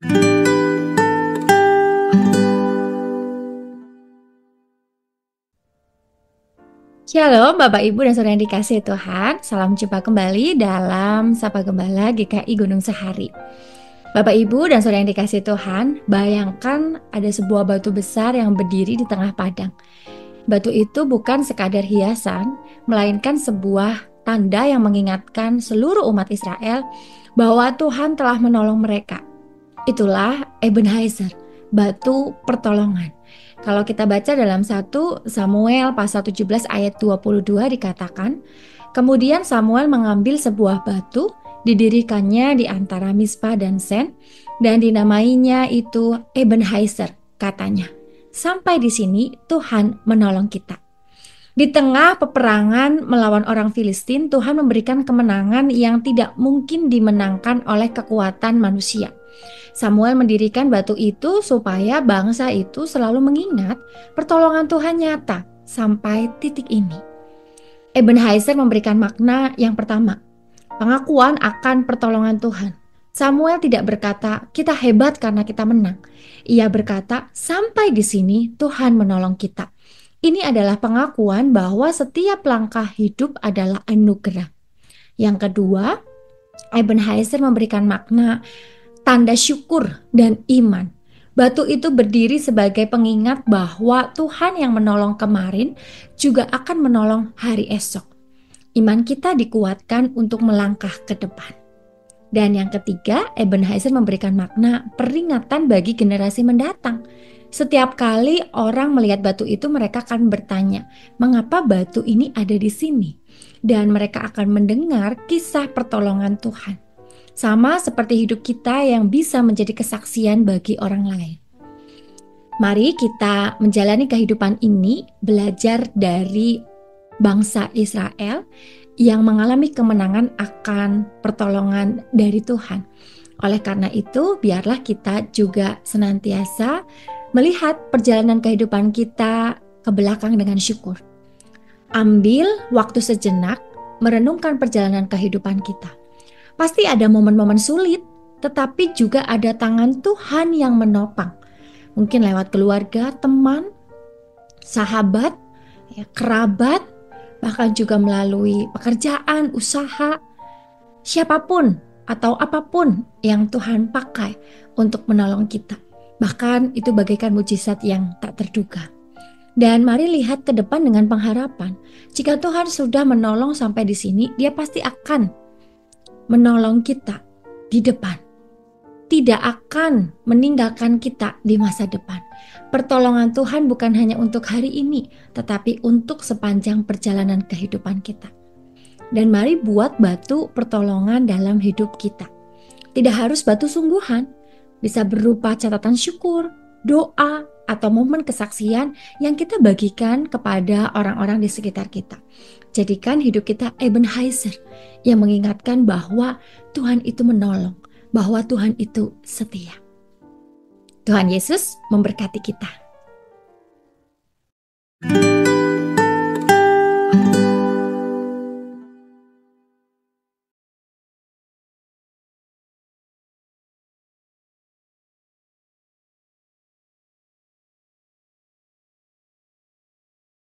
Shalom Bapak Ibu dan Saudara yang dikasihi Tuhan. Salam jumpa kembali dalam Sapa Gembala GKI Gunung Sahari. Bapak Ibu dan Saudara yang dikasihi Tuhan, bayangkan ada sebuah batu besar yang berdiri di tengah padang. Batu itu bukan sekadar hiasan, melainkan sebuah tanda yang mengingatkan seluruh umat Israel bahwa Tuhan telah menolong mereka. Itulah Ebenezer, batu pertolongan. Kalau kita baca dalam 1 Samuel pasal 17 ayat 22 dikatakan, kemudian Samuel mengambil sebuah batu, didirikannya di antara Mispa dan Sen, dan dinamainya itu Ebenezer, katanya. Sampai di sini Tuhan menolong kita. Di tengah peperangan melawan orang Filistin, Tuhan memberikan kemenangan yang tidak mungkin dimenangkan oleh kekuatan manusia. Samuel mendirikan batu itu supaya bangsa itu selalu mengingat pertolongan Tuhan nyata sampai titik ini. Ebenezer memberikan makna yang pertama, pengakuan akan pertolongan Tuhan. Samuel tidak berkata, kita hebat karena kita menang. Ia berkata, sampai di sini Tuhan menolong kita. Ini adalah pengakuan bahwa setiap langkah hidup adalah anugerah. Yang kedua, Ebenezer memberikan makna tanda syukur dan iman. Batu itu berdiri sebagai pengingat bahwa Tuhan yang menolong kemarin juga akan menolong hari esok. Iman kita dikuatkan untuk melangkah ke depan. Dan yang ketiga, Ebenezer memberikan makna peringatan bagi generasi mendatang. Setiap kali orang melihat batu itu, mereka akan bertanya, mengapa batu ini ada di sini? Dan mereka akan mendengar kisah pertolongan Tuhan. Sama seperti hidup kita yang bisa menjadi kesaksian bagi orang lain. Mari kita menjalani kehidupan ini belajar dari bangsa Israel yang mengalami kemenangan akan pertolongan dari Tuhan. Oleh karena itu, biarlah kita juga senantiasa melihat perjalanan kehidupan kita ke belakang dengan syukur. Ambil waktu sejenak merenungkan perjalanan kehidupan kita. Pasti ada momen-momen sulit, tetapi juga ada tangan Tuhan yang menopang. Mungkin lewat keluarga, teman, sahabat, kerabat, bahkan juga melalui pekerjaan, usaha, siapapun atau apapun yang Tuhan pakai untuk menolong kita. Bahkan itu bagaikan mujizat yang tak terduga. Dan mari lihat ke depan dengan pengharapan. Jika Tuhan sudah menolong sampai di sini, Dia pasti akan menolong kita di depan. Tidak akan meninggalkan kita di masa depan. Pertolongan Tuhan bukan hanya untuk hari ini, tetapi untuk sepanjang perjalanan kehidupan kita. Dan mari buat batu pertolongan dalam hidup kita. Tidak harus batu sungguhan, bisa berupa catatan syukur, doa, atau momen kesaksian yang kita bagikan kepada orang-orang di sekitar kita. Jadikan hidup kita Ebenezer yang mengingatkan bahwa Tuhan itu menolong, bahwa Tuhan itu setia. Tuhan Yesus memberkati kita.